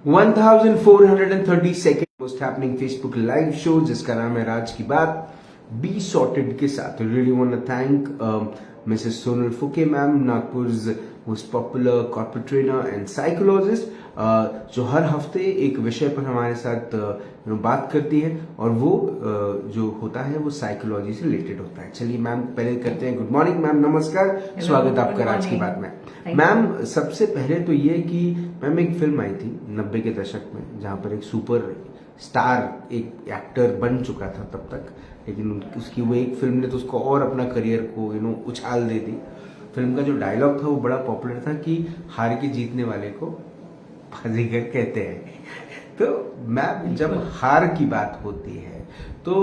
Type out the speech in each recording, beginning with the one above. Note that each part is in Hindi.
1432nd most happening Facebook live show जिसका नाम है राज की बात बी सॉर्टेड के साथ। Really want to thank missus Sonal Phuke ma'am, Nagpur's most popular corporate trainer and psychologist, जो हर हफ्ते एक विषय पर हमारे साथ बात करती है और वो जो होता है वो साइकोलॉजी से रिलेटेड होता है। चलिए मैम पहले करते हैं। गुड मॉर्निंग मैम, नमस्कार, स्वागत आपका राज की बात में। मैम सबसे पहले तो ये कि मैम एक फिल्म आई थी 90 के दशक में जहां पर एक सुपर स्टार एक एक्टर बन चुका था तब तक, लेकिन उसकी वो एक फिल्म ने तो उसको और अपना करियर को उछाल दे दी। फिल्म का जो डायलॉग था वो बड़ा पॉपुलर था कि हार के जीतने वाले को बाजीगर कहते हैं। तो मैम जब हार की बात होती है तो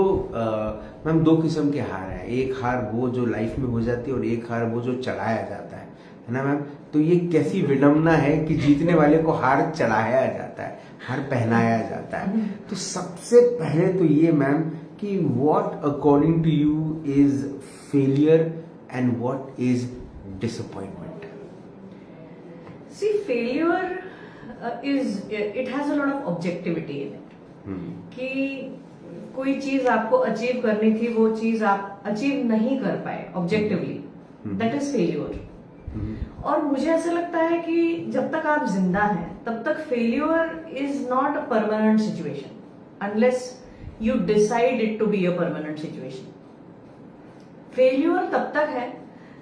मैम दो किस्म के हार है। एक हार वो जो लाइफ में हो जाती है और एक हार वो जो चढ़ाया जाता है ना मैम। तो ये कैसी विडम्बना है कि जीतने वाले को हार चढ़ाया जाता है, हार पहनाया जाता है। तो सबसे पहले तो ये मैम कि what according to you is failure and what is disappointment? See, failure it has a lot of objectivity in it. कि कोई चीज आपको अचीव करनी थी, वो चीज आप अचीव नहीं कर पाए ऑब्जेक्टिवली, दैट इज फेल्योर। और मुझे ऐसा लगता है कि जब तक आप जिंदा हैं तब तक failure is not a permanent situation unless you decide it to be a permanent situation. Failure तब तक है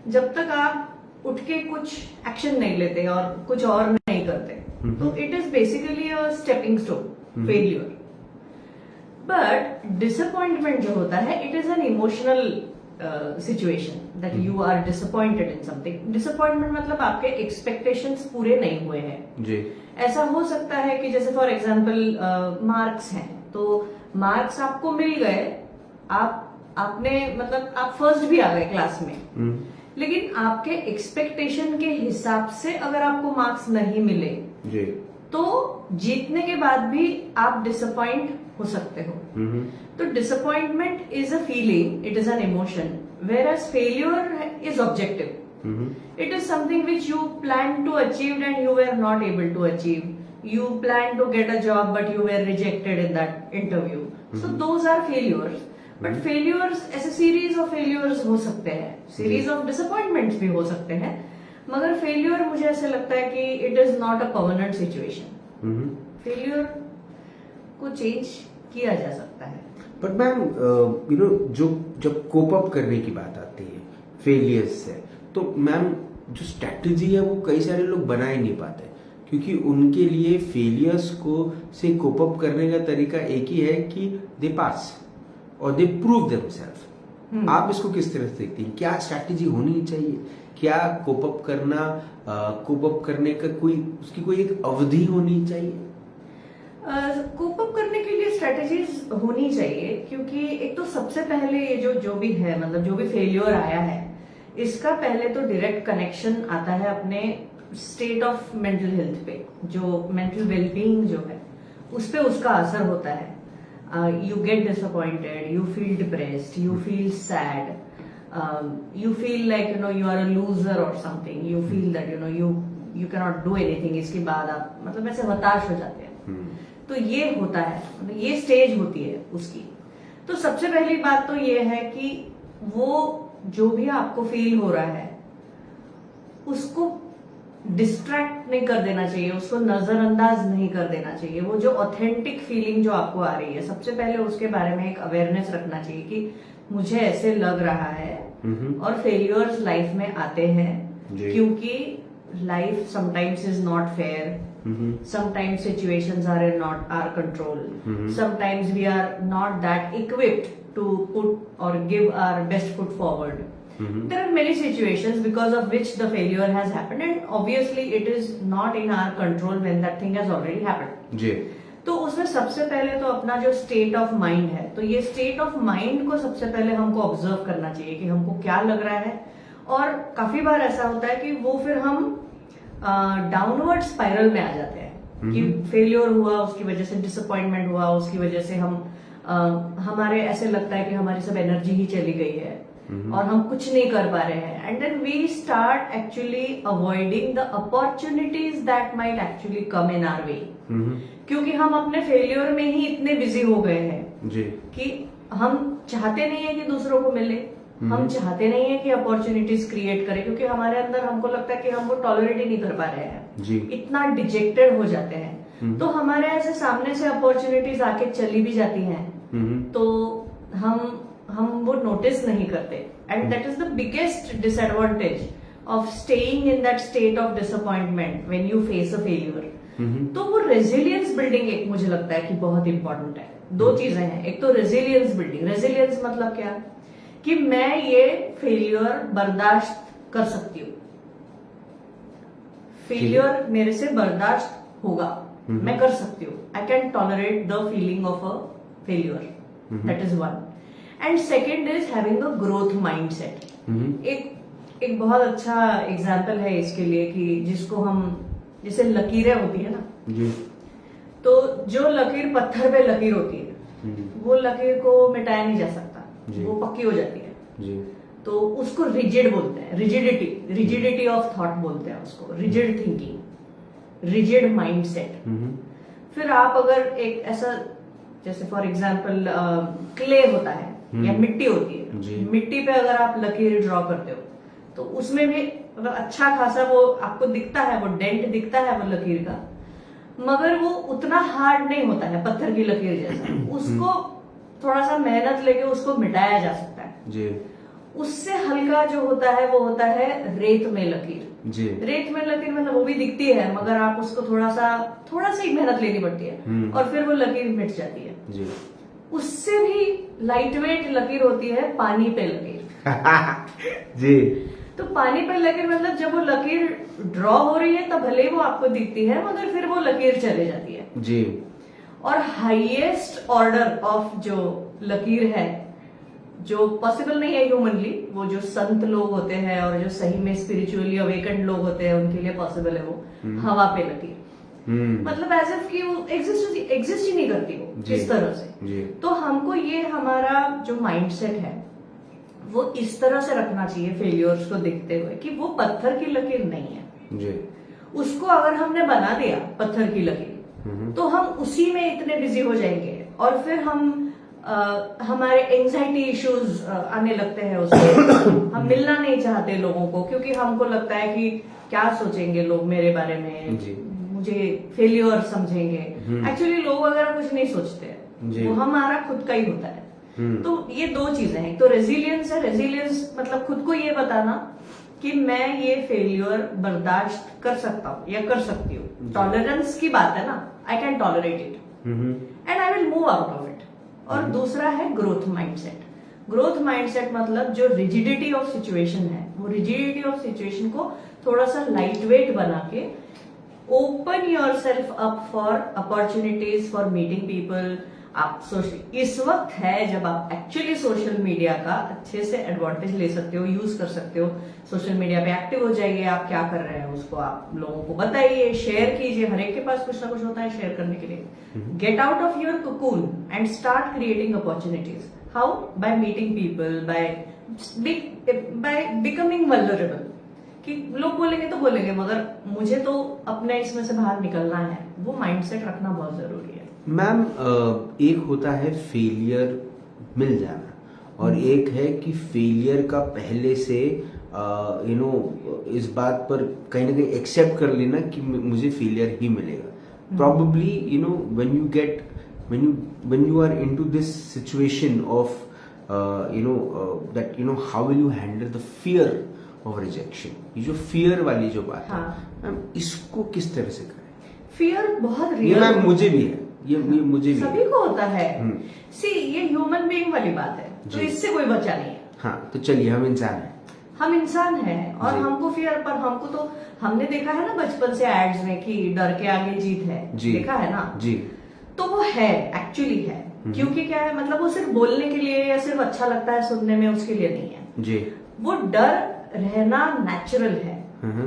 जब तक आप उठ के कुछ एक्शन नहीं लेते और कुछ और नहीं करते। तो it is basically a stepping stone failure. But disappointment जो होता है it is an emotional situation that you are disappointed in something. Disappointment मतलब आपके एक्सपेक्टेशंस पूरे नहीं हुए हैं जी। ऐसा हो सकता है कि जैसे फॉर एग्जांपल मार्क्स हैं, तो मार्क्स आपको मिल गए, आपने मतलब आप फर्स्ट भी आ गए क्लास में, लेकिन आपके एक्सपेक्टेशन के हिसाब से अगर आपको मार्क्स नहीं मिले जी, तो जीतने के बाद भी आप डिसअपॉइंट हो सकते हो। तो disappointment is a feeling, it is an emotion, whereas failure is objective. It is something which you plan to achieve and you were not able to achieve. You plan to get a job but you were rejected in that interview. So those are failures. But failures ऐसे series of failures हो सकते हैं, series of disappointments भी हो सकते हैं, मगर failure मुझे ऐसे लगता है कि it is not a permanent situation. Failure को change किया जा सकता है। But मैम जो जब कोप अप करने की बात आती है फेलियर्स से, तो मैम जो स्ट्रेटेजी है वो कई सारे लोग बना ही नहीं पाते, क्योंकि उनके लिए फेलियर्स को से कोप अप करने का तरीका एक ही है कि दे पास और दे प्रूव देमसेल्फ। आप इसको किस तरह से देखती हैं? क्या स्ट्रैटेजी होनी चाहिए? क्या कोप अप करने का उसकी कोई एक अवधि होनी चाहिए? कोप अप करने के लिए स्ट्रेटेजीज होनी चाहिए, क्योंकि एक तो सबसे पहले ये जो भी है, मतलब जो भी फेलियर आया है, इसका पहले तो डायरेक्ट कनेक्शन आता है अपने स्टेट ऑफ मेंटल हेल्थ पे। जो मेंटल वेलबींग जो है उस पे उसका असर होता है। You get disappointed, you feel depressed, you feel sad, you feel like you are a loser or something, you feel that you can not do anything. इसके बाद आप मतलब ऐसे हताश हो जाते हैं। तो ये होता है, ये स्टेज होती है उसकी। तो सबसे पहली बात तो ये है कि वो जो भी आपको फील हो रहा है उसको डिस्ट्रैक्ट नहीं कर देना चाहिए, उसको नजरअंदाज नहीं कर देना चाहिए। वो जो ऑथेंटिक फीलिंग जो आपको आ रही है, सबसे पहले उसके बारे में एक अवेयरनेस रखना चाहिए कि मुझे ऐसे लग रहा है। और फेलियर्स लाइफ में आते हैं क्योंकि life sometimes is not fair, sometimes situations are in not our control, sometimes we are not that equipped to put or give our best foot forward. There are many situations because of which the failure has happened, and obviously it is not in our control when that thing has already happened. जी. तो उसमें सबसे पहले तो अपना जो स्टेट ऑफ माइंड है, तो ये स्टेट ऑफ माइंड को सबसे पहले हमको ऑब्जर्व करना चाहिए कि हमको क्या लग रहा है। और काफी बार ऐसा होता है कि वो फिर हम डाउनवर्ड स्पाइरल में आ जाते हैं कि फेलियर हुआ, उसकी वजह से डिसअपॉइंटमेंट हुआ, उसकी वजह से हम हमारे ऐसे लगता है कि हमारी सब एनर्जी ही चली गई है। और हम कुछ नहीं कर पा रहे हैं, and then we start actually avoiding the opportunities that might actually come in our way, क्योंकि हम अपने फेलियर में ही इतने बिजी हो गए हैं जी कि हम चाहते नहीं है कि दूसरों को मिले, हम चाहते नहीं है कि अपॉर्चुनिटीज क्रिएट करें, क्योंकि हमारे अंदर हमको लगता है कि हम वो टॉलरेट ही नहीं कर पा रहे हैं जी इतना डिजेक्टेड हो जाते हैं। तो हमारे ऐसे सामने से अपॉर्चुनिटीज आके चली भी जाती हैं तो हम वो नोटिस नहीं करते, and that is the biggest disadvantage of staying in that state of disappointment when you face a failure. तो वो रेजिलियंस बिल्डिंग एक मुझे लगता है कि बहुत इंपॉर्टेंट है। दो चीजें हैं, एक तो रेजिलियंस बिल्डिंग। रेजिलियंस मतलब क्या कि मैं ये फेलियर बर्दाश्त कर सकती हूँ, फेलियर मेरे से बर्दाश्त होगा, मैं कर सकती हूँ, I can tolerate the feeling of a failure, that is one. And second is having a growth mindset. एक बहुत अच्छा एग्जाम्पल है इसके लिए कि जिसको हम, जैसे लकीरें होती है ना जी, तो जो लकीर पत्थर पे लकीर होती है वो लकीर को मिटाया नहीं जा सकता, वो पक्की हो जाती है जी, तो उसको रिजिड बोलते हैं, रिजिडिटी ऑफ थॉट बोलते हैं उसको, रिजिड थिंकिंग, रिजिड माइंडसेट। फिर आप अगर एक ऐसा, जैसे फॉर एग्जाम्पल क्ले होता है या मिट्टी होती है, मिट्टी पे अगर आप लकीर ड्रॉ करते हो तो उसमें भी मतलब अच्छा खासा वो आपको दिखता है, वो डेंट दिखता है वो लकीर का, मगर वो उतना हार्ड नहीं होता है पत्थर की लकीर जैसा। उसको थोड़ा सा मेहनत लेके उसको मिटाया जा सकता है जी। उससे हल्का जो होता है वो होता है रेत में लकीर जी। रेत में लकीर मतलब वो भी दिखती है मगर आप उसको थोड़ा सा ही मेहनत लेनी पड़ती है और फिर वो लकीर मिट जाती है जी। उससे भी लाइटवेट लकीर होती है पानी पे लकीर जी। तो पानी पे लकीर मतलब जब वो लकीर ड्रॉ हो रही है तब भले वो आपको दिखती है मगर फिर वो लकीर चले जाती है जी। और हाईएस्ट ऑर्डर ऑफ जो लकीर है जो पॉसिबल नहीं है ह्यूमनली, वो जो संत लोग होते हैं और जो सही में स्पिरिचुअली अवेकन्ड लोग होते हैं उनके लिए पॉसिबल है वो हवा पे लकीर। मतलब एज इफ की वो एग्जिस्ट ही नहीं करती वो किस तरह से। तो हमको ये हमारा जो माइंडसेट है वो इस तरह से रखना चाहिए फेलियर्स को देखते हुए कि वो पत्थर की लकीर नहीं है जी। उसको अगर हमने बना दिया पत्थर की लकीर तो हम उसी में इतने बिजी हो जाएंगे और फिर हम हमारे एंजाइटी इश्यूज आने लगते हैं उससे। हम मिलना नहीं चाहते लोगों को क्योंकि हमको लगता है कि क्या सोचेंगे लोग मेरे बारे में जी। मुझे फेलियर समझेंगे। एक्चुअली लोग वगैरह कुछ नहीं सोचते हैं, वो हमारा खुद का ही होता है। तो ये दो चीजें हैं, तो रेजिलियंस है। रेजिलियंस मतलब खुद को ये बताना कि मैं ये फेलियर बर्दाश्त कर सकता हूँ या कर सकती हूँ। टॉलरेंस की बात है ना, I can tolerate it and I will move out of it. और दूसरा है ग्रोथ माइंडसेट। ग्रोथ माइंडसेट मतलब जो रिजिडिटी ऑफ सिचुएशन है वो रिजिडिटी ऑफ सिचुएशन को थोड़ा सा लाइट वेट बना के open your self up for opportunities for meeting people. आप सोशल इस वक्त है जब आप एक्चुअली सोशल मीडिया का अच्छे से एडवांटेज ले सकते हो, यूज कर सकते हो। सोशल मीडिया पे एक्टिव हो जाइए, आप क्या कर रहे हैं उसको आप लोगों को बताइए, शेयर कीजिए। हर एक के पास कुछ ना कुछ होता है शेयर करने के लिए। Get out of your cocoon and start creating opportunities. How? By meeting people, by becoming vulnerable. कि लोग बोलेंगे तो बोलेंगे मगर मुझे तो अपने इसमें से बाहर निकलना है। वो माइंडसेट रखना बहुत जरूरी है। मैम, एक होता है फेलियर मिल जाना और एक है कि फेलियर का पहले से इस बात पर कहीं ना कहीं एक्सेप्ट कर लेना कि मुझे फेलियर ही मिलेगा। Probably when you are into this situation of that how will you handle the fear of rejection, ये जो fear वाली जो बात है मैम, इसको किस तरह से करें? फियर बहुत ये रियल मैम मुझे भी है, ये मुझे भी सभी को होता है। सी ये ह्यूमन बीइंग वाली बात है तो इससे कोई बचा नहीं है। हाँ, तो चलिए हम इंसान हैं, हम इंसान हैं और हमको फियर, पर हमको तो हमने देखा है ना बचपन से एड्स में कि डर के आगे जीत है, देखा है ना जी। तो वो है, एक्चुअली है। क्योंकि क्या है, मतलब वो सिर्फ बोलने के लिए या सिर्फ अच्छा लगता है सुनने में, उसके लिए नहीं है जी। वो डर रहना नेचुरल है।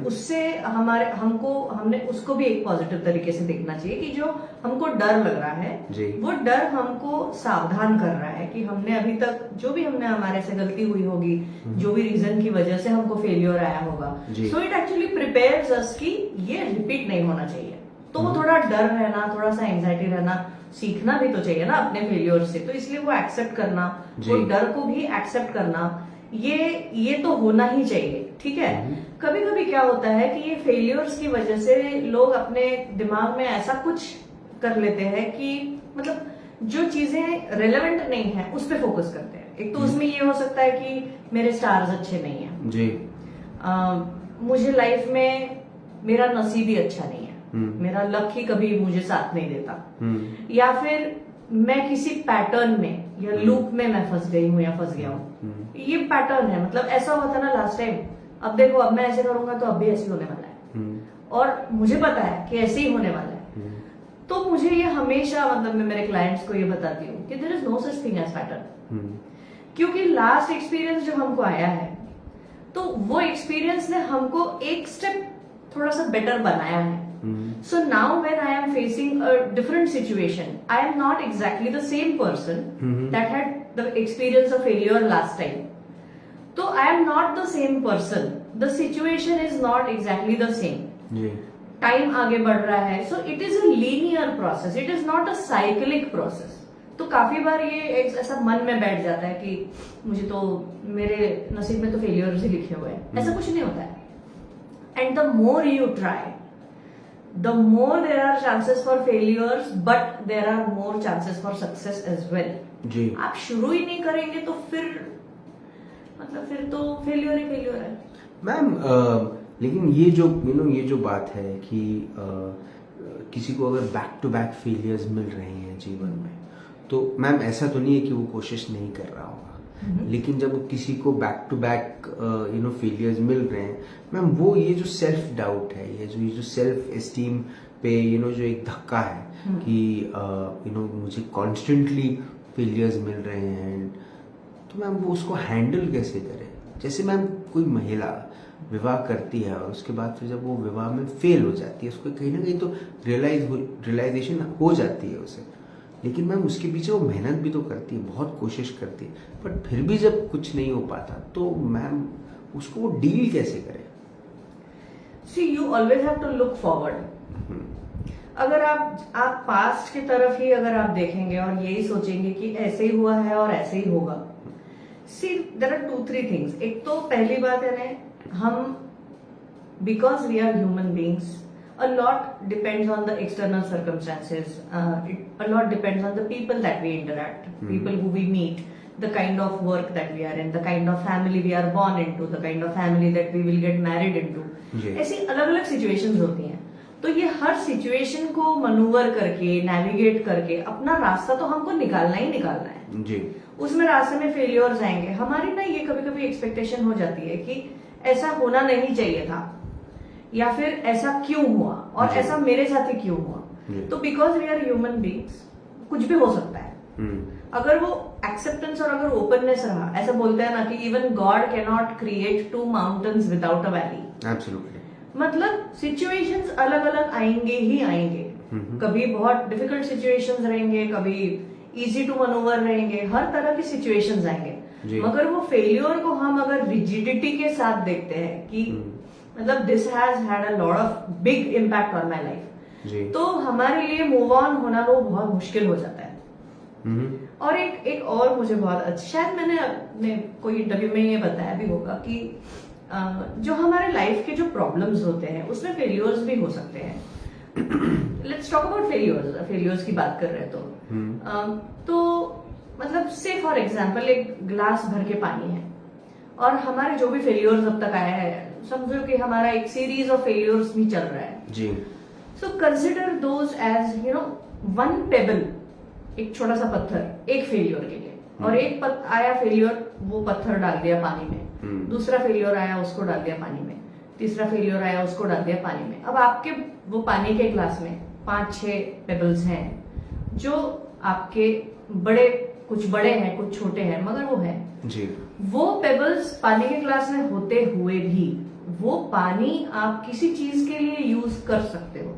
उससे हमने उसको भी एक पॉजिटिव तरीके से देखना चाहिए कि जो हमको डर लग रहा है वो डर हमको सावधान कर रहा है कि हमने अभी तक जो भी हमने हमारे से गलती हुई होगी, जो भी रीजन की वजह से हमको फेलियर आया होगा, सो इट एक्चुअली प्रिपेयर्स अस कि ये रिपीट नहीं होना चाहिए। तो वो थोड़ा डर रहना, थोड़ा सा एंजाइटी रहना, सीखना भी तो चाहिए ना अपने फेलियर से, तो इसलिए वो एक्सेप्ट करना, वो डर को भी एक्सेप्ट करना, ये तो होना ही चाहिए, ठीक है। कभी कभी क्या होता है कि ये फेलियर्स की वजह से लोग अपने दिमाग में ऐसा कुछ कर लेते हैं कि मतलब जो चीजें रेलेवेंट नहीं है उस पर फोकस करते हैं। एक तो उसमें ये हो सकता है कि मेरे स्टार्स अच्छे नहीं है जी, मुझे लाइफ में मेरा नसीब ही अच्छा नहीं है, मेरा लक ही कभी मुझे साथ नहीं देता, या फिर मैं किसी पैटर्न में या लूप में मैं फंस गई हूँ या फंस गया हूँ। ये पैटर्न है, मतलब ऐसा हुआ था ना लास्ट टाइम, अब देखो अब मैं ऐसे करूंगा तो अब भी ऐसे होने वाला है, और मुझे पता है कि ऐसे ही होने वाला है। तो मुझे ये हमेशा, मतलब मैं मेरे क्लाइंट्स को ये बताती हूँ कि there is no such thing as pattern, क्योंकि लास्ट एक्सपीरियंस जो हमको आया है तो वो एक्सपीरियंस ने हमको एक स्टेप थोड़ा सा बेटर बनाया है। So now when I am facing a different situation, I am not exactly the same person that had the experience of failure last time. So I am not the same person. The situation is not exactly the same. Time आगे बढ़ रहा है, so it is a linear process. It is not a cyclic process. तो काफी बार ये ऐसा मन में बैठ जाता है कि मुझे तो मेरे नसीब में तो फेलियर्स ही लिखे हुए हैं, ऐसा कुछ नहीं होता है। And the more you try, the more there are chances for failures, but there are more chances for success as well. जी, आप शुरू ही नहीं करेंगे तो फिर मतलब फिर तो फेलियर ही फेलियर है। मैम लेकिन ये जो ये जो बात है कि किसी को अगर बैक टू बैक फेलियर्स मिल रहे हैं जीवन में, तो मैम ऐसा तो नहीं है कि वो कोशिश नहीं कर रहा होगा, लेकिन जब किसी को बैक टू बैक फेलियर्स मिल रहे हैं मैम, वो ये जो सेल्फ डाउट है, ये जो सेल्फ एस्टीम पे जो एक धक्का है कि मुझे कॉन्स्टेंटली फेलियर्स मिल रहे हैं, तो मैम वो उसको हैंडल कैसे करे? जैसे मैम कोई महिला विवाह करती है और उसके बाद फिर जब वो विवाह में फेल हो जाती है, उसको कहीं ना कहीं तो रियलाइजेशन हो जाती है उसे, लेकिन मैम उसके पीछे वो मेहनत भी तो करती है, बहुत कोशिश करती है, बट फिर भी जब कुछ नहीं हो पाता तो मैम उसको वो डील कैसे करे? See you always have to look forward. अगर आप पास्ट की तरफ ही अगर आप देखेंगे और यही सोचेंगे कि ऐसे ही हुआ है और ऐसे ही होगा, सी देयर आर 2-3 थिंग्स। एक तो पहली बात है ना, हम because we are human beings, a lot depends on the external circumstances, a lot depends on the people that we interact, people who we meet, the kind of work that we are in, the kind of family we are born into, the kind of family that we will get married into. ऐसी अलग अलग situations होती हैं, तो ये हर situation को मनूवर करके, navigate करके अपना रास्ता तो हमको निकालना ही निकालना है जी। उसमें रास्ते में फेलियर्स आएंगे, हमारी ना ये कभी कभी एक्सपेक्टेशन हो जाती है कि ऐसा होना नहीं चाहिए था, या फिर ऐसा क्यों हुआ और ऐसा मेरे साथ ही क्यों हुआ। तो because we are human beings, कुछ भी हो सकता है। अगर वो एक्सेप्टेंस और अगर ओपननेस रहा, ऐसा बोलते हैं ना कि even God can not create 2 mountains without a valley. Absolutely. मतलब सिचुएशंस अलग अलग आएंगे ही आएंगे, कभी बहुत डिफिकल्ट सिचुएशंस रहेंगे, कभी इजी टू मनूवर रहेंगे, हर तरह की सिचुएशंस आएंगे। मगर वो फेलियर को हम अगर रिजिडिटी के साथ देखते हैं कि मतलब this has had a lot of big impact on my life, तो हमारे लिए मूव ऑन होना वो बहुत मुश्किल हो जाता है। और एक और मुझे बहुत अच्छा, शायद मैंने अपने कोई इंटरव्यू में ये बताया भी होगा कि जो हमारे लाइफ के जो प्रॉब्लम्स होते हैं उसमें फेलियर्स भी हो सकते हैं। लेट्स टॉक अबाउट फेलियर्स की बात कर रहे हैं तो मतलब से फॉर एग्जाम्पल एक ग्लास भर के पानी है और हमारे जो भी फेलियर्स अब तक आया है, समझो कि हमारा एक सीरीज ऑफ फेलियर्स भी चल रहा है जी। So consider those as one pebble, एक छोटा सा पत्थर एक फेलियर के लिए, और एक आया फेलियर, वो पत्थर डाल दिया पानी में, दूसरा फेलियर आया उसको डाल दिया पानी में, तीसरा फेलियर आया उसको डाल दिया पानी में। अब आपके वो पानी के ग्लास में 5-6 पेबल्स हैं जो आपके बड़े, कुछ बड़े हैं कुछ छोटे हैं, मगर वो है जी। वो पेबल्स पानी के ग्लास में होते हुए भी वो पानी आप किसी चीज के लिए यूज कर सकते हो।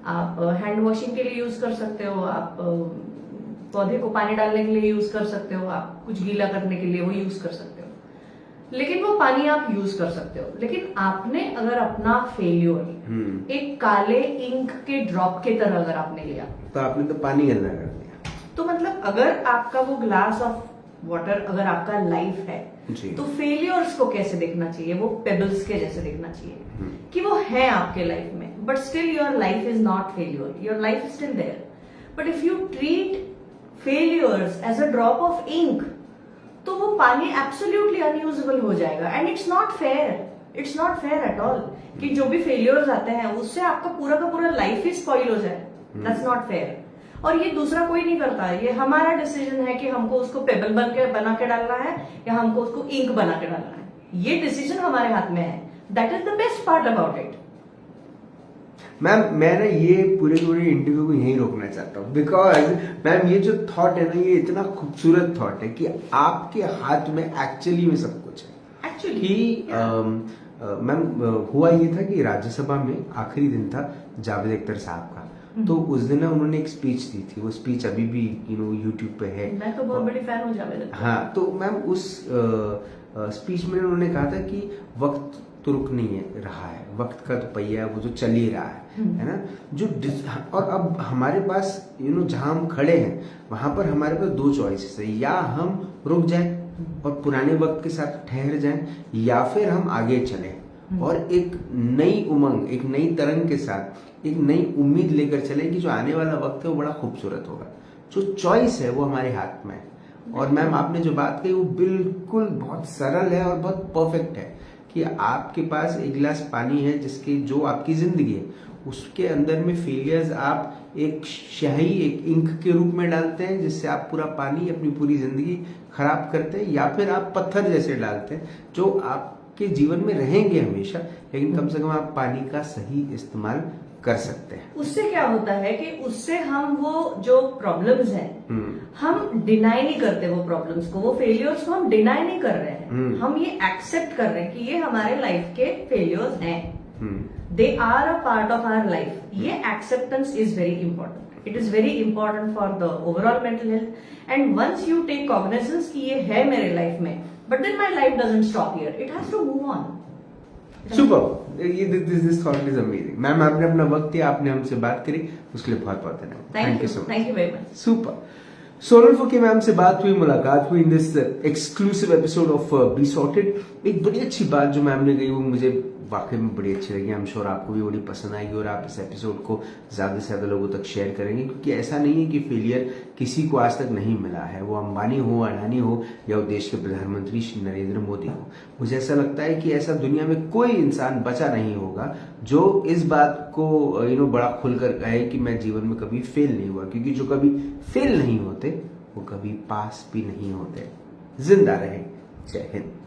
आप हैंड वॉशिंग के लिए यूज कर सकते हो, आप पौधे को पानी डालने के लिए यूज कर सकते हो, आप कुछ गीला करने के लिए वो यूज कर सकते हो, लेकिन वो पानी आप यूज कर सकते हो। लेकिन आपने अगर अपना फेल्योर एक काले इंक के ड्रॉप के तरह अगर आपने लिया, तो आपने तो पानी गंदा कर दिया। तो मतलब अगर आपका वो ग्लास ऑफ वाटर अगर आपका लाइफ है, तो फेलियर्स को कैसे देखना चाहिए? वो पेबल्स के जैसे देखना चाहिए कि वो है आपके लाइफ में, but still your life is not failure, your life is still there. But if you treat failures as a drop of ink, तो वो पानी एब्सोल्युटली अनयूजेबल हो जाएगा। And it's not fair at all कि जो भी फेलियर्स आते हैं उससे आपका पूरा का पूरा लाइफ ही स्पॉइल हो जाए। That's not fair. और ये दूसरा कोई नहीं करता है, ये हमारा डिसीजन है कि हमको उसको पेबल बना के डालना है या हमको उसको इंक बना के डालना है। ये डिसीजन हमारे हाथ में है। That is the best part about it. Ma'am मैं ना ये पूरे इंटरव्यू को यहीं रोकना चाहता हूँ, बिकॉज मैम ये जो थॉट है ना, ये इतना खूबसूरत थॉट है कि आपके हाथ में एक्चुअली में सब कुछ है। एक्चुअली कि मैम हुआ ये था कि राज्यसभा में आखिरी दिन था जावेद अख्तर साहब का, तो उस दिन ना उन्होंने एक स्पीच दी थी। वो स्पीच अभी भी यूट्यूब पे है। मैं तो बहुत बड़ी फैन हूँ जावेद अख्तर। हाँ, तो मैम उस स्पीच में उन्होंने कहा था कि वक्त तो रुक नहीं है रहा है, वक्त का तो पहिया वो जो चल ही रहा है ना। जो और अब हमारे पास जहां हम खड़े हैं वहां पर हमारे पास दो चॉइसेस है, या हम रुक जाएं और पुराने वक्त के साथ ठहर जाएं, या फिर हम आगे चलें और एक नई उमंग, एक नई तरंग के साथ एक नई उम्मीद लेकर चले कि जो आने वाला वक्त है वो बड़ा खूबसूरत होगा। जो चॉइस है वो हमारे हाथ में है। और मैम आपने जो बात कही वो बिल्कुल बहुत सरल है और बहुत परफेक्ट है कि आपके पास एक गिलास पानी है जिसकी जो आपकी जिंदगी है, उसके अंदर में फेलियर्स आप एक स्याही, एक इंक के रूप में डालते हैं जिससे आप पूरा पानी, अपनी पूरी जिंदगी खराब करते हैं, या फिर आप पत्थर जैसे डालते हैं जो आपके जीवन में रहेंगे हमेशा, लेकिन कम से कम आप पानी का सही इस्तेमाल कर सकते हैं। उससे क्या होता है कि उससे हम वो जो प्रॉब्लम्स हैं हम डिनाई नहीं करते, वो प्रॉब्लम्स को, वो फेलियर्स को हम डिनाई नहीं कर रहे हैं। हम ये एक्सेप्ट कर रहे हैं कि ये हमारे लाइफ के फेलियर्स हैं, they are a part of our life. ये acceptance is very important. It is very important for the overall mental health. And once you take cognizance कि ये है मेरे लाइफ में, but then my life doesn't stop here, it has to move on. Super, ये this thought is amazing. Ma'am आपने अपना वक्त दिया, आपने हमसे बात करी, उसके लिए बहुत बहुत धन्यवाद। Thank you so much. Thank you very much. Super. Sonal Phuke ma'am से बात हुई, मुलाकात हुई in this exclusive episode of be sorted. एक बड़ी अच्छी बात जो मैम ने कही वो मुझे वाकई में बड़ी अच्छी लगी। आई एम श्योर आपको भी बड़ी पसंद आएगी और आप इस एपिसोड को ज्यादा से ज्यादा लोगों तक शेयर करेंगे, क्योंकि ऐसा नहीं है कि फेलियर किसी को आज तक नहीं मिला है, वो अंबानी हो, अडानी हो या वो देश के प्रधानमंत्री श्री नरेंद्र मोदी हो। मुझे ऐसा लगता है कि ऐसा दुनिया में कोई इंसान बचा नहीं होगा जो इस बात को बड़ा खुलकर कहे कि मैं जीवन में कभी फेल नहीं हुआ, क्योंकि जो कभी फेल नहीं होते वो कभी पास भी नहीं होते। जिंदा रहे। जय हिंद।